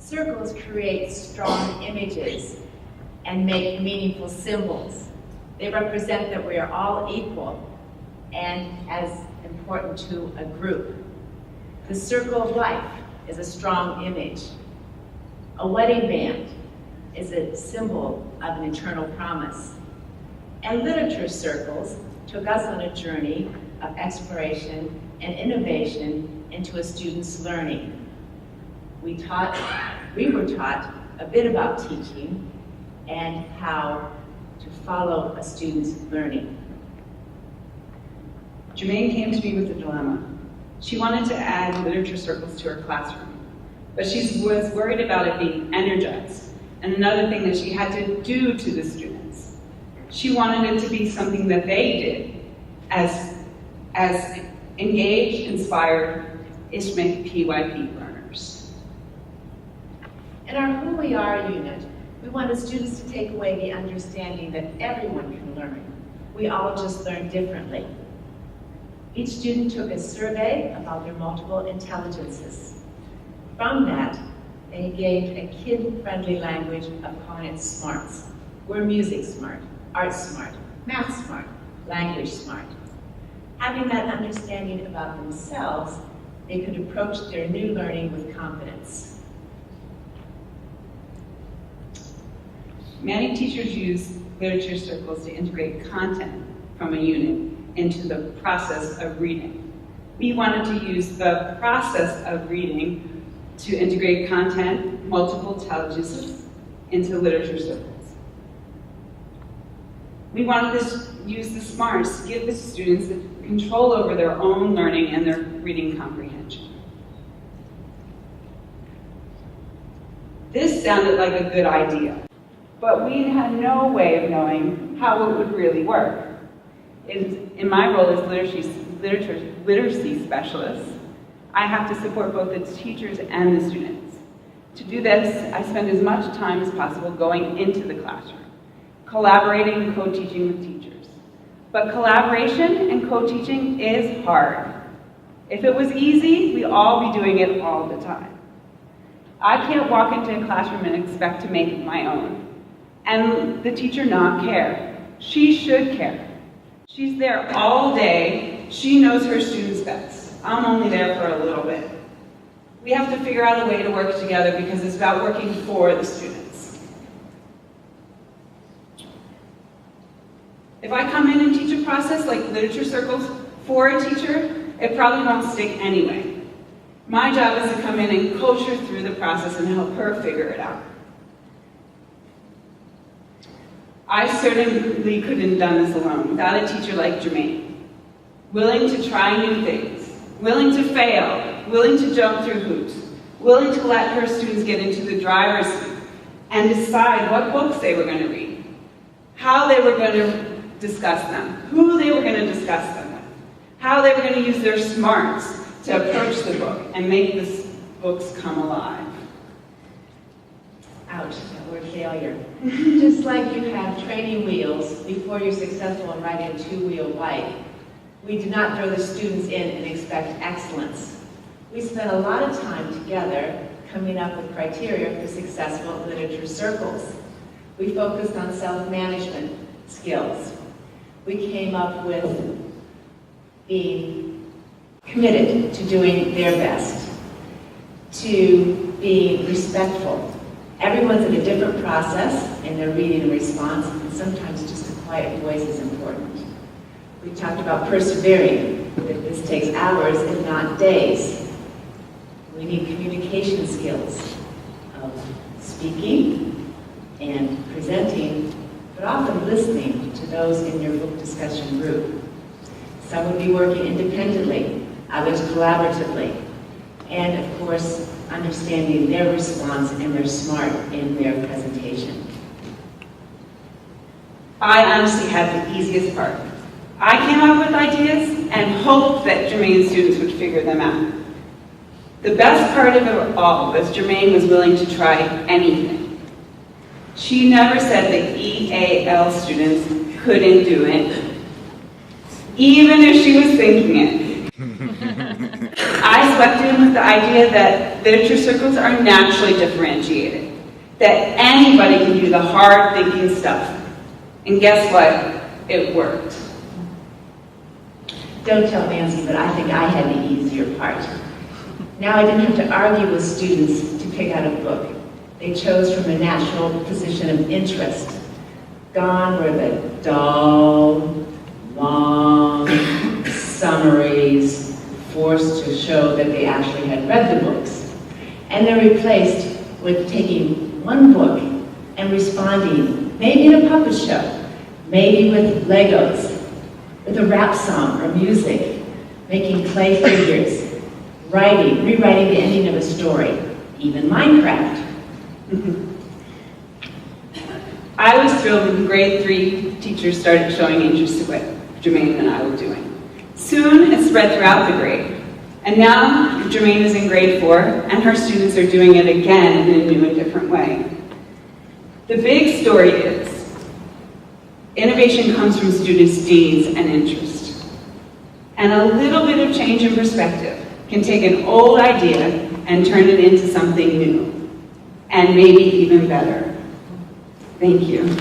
Circles create strong images and make meaningful symbols. They represent that we are all equal and as important to a group. The circle of life is a strong image. A wedding band is a symbol of an eternal promise. And literature circles took us on a journey of exploration and innovation into a student's learning. We were taught a bit about teaching and how to follow a student's learning. Germaine came to me with a dilemma. She wanted to add literature circles to her classroom, but she was worried about it being energized, and another thing that she had to do to the students. She wanted it to be something that they did as engaged, inspired ISHCMC learners. In our Who We Are unit, we wanted students to take away the understanding that everyone can learn. We all just learn differently. Each student took a survey about their multiple intelligences. From that, they gave a kid-friendly language of calling it SMARTs. We're music smart, art smart, math smart, language smart. Having that understanding about themselves, they could approach their new learning with confidence. Many teachers use literature circles to integrate content from a unit into the process of reading. We wanted to use the process of reading to integrate content, multiple intelligences, into literature circles. We wanted to use the SMARTs to give the students the control over their own learning and their reading comprehension. This sounded like a good idea, but we had no way of knowing how it would really work. In my role as literacy specialist, I have to support both the teachers and the students. To do this, I spend as much time as possible going into the classroom, collaborating and co-teaching with teachers. But collaboration and co-teaching is hard. If it was easy, we'd all be doing it all the time. I can't walk into a classroom and expect to make it my own, and the teacher not care. She should care. She's there all day. She knows her students best. I'm only there for a little bit. We have to figure out a way to work together because it's about working for the students. If I come in and teach a process like literature circles for a teacher, it probably won't stick anyway. My job is to come in and coach her through the process and help her figure it out. I certainly couldn't have done this alone without a teacher like Germaine, willing to try new things, willing to fail, willing to jump through hoops, willing to let her students get into the driver's seat and decide what books they were going to read, how they were going to discuss them, who they were going to discuss them with, how they were going to use their smarts to approach the book and make the books come alive. Ouch, that word failure. Just like you have training wheels before you're successful in riding a two-wheel bike, we do not throw the students in and expect excellence. We spend a lot of time together coming up with criteria for successful literature circles. We focused on self-management skills. We came up with being committed to doing their best, to being respectful. Everyone's in a different process in their reading and response, and sometimes just a quiet voice is important. We talked about persevering, that this takes hours, if not days. We need communication skills of speaking and presenting, but often listening to those in your book discussion group. Some would be working independently, others collaboratively, and of course, understanding their response and their smart in their presentation. I honestly had the easiest part. I came up with ideas and hoped that Germaine's students would figure them out. The best part of it all was Germaine was willing to try anything. She never said the EAL students couldn't do it, even if she was thinking it. I swept in with the idea that literature circles are naturally differentiated, that anybody can do the hard thinking stuff. And guess what? It worked. Don't tell Nancy, but I think I had the easier part. Now I didn't have to argue with students to pick out a book. They chose from a natural position of interest. Gone were the dull, long summaries forced to show that they actually had read the books. And they're replaced with taking one book and responding, maybe in a puppet show, maybe with Legos, with a rap song or music, making clay figures, writing, rewriting the ending of a story, even Minecraft. I was thrilled when grade 3 teachers started showing interest in what Germaine and I were doing. Soon it spread throughout the grade. And now Germaine is in grade 4 and her students are doing it again in a new and different way. The big story is, innovation comes from students' needs and interest. And a little bit of change in perspective can take an old idea and turn it into something new, and maybe even better. Thank you.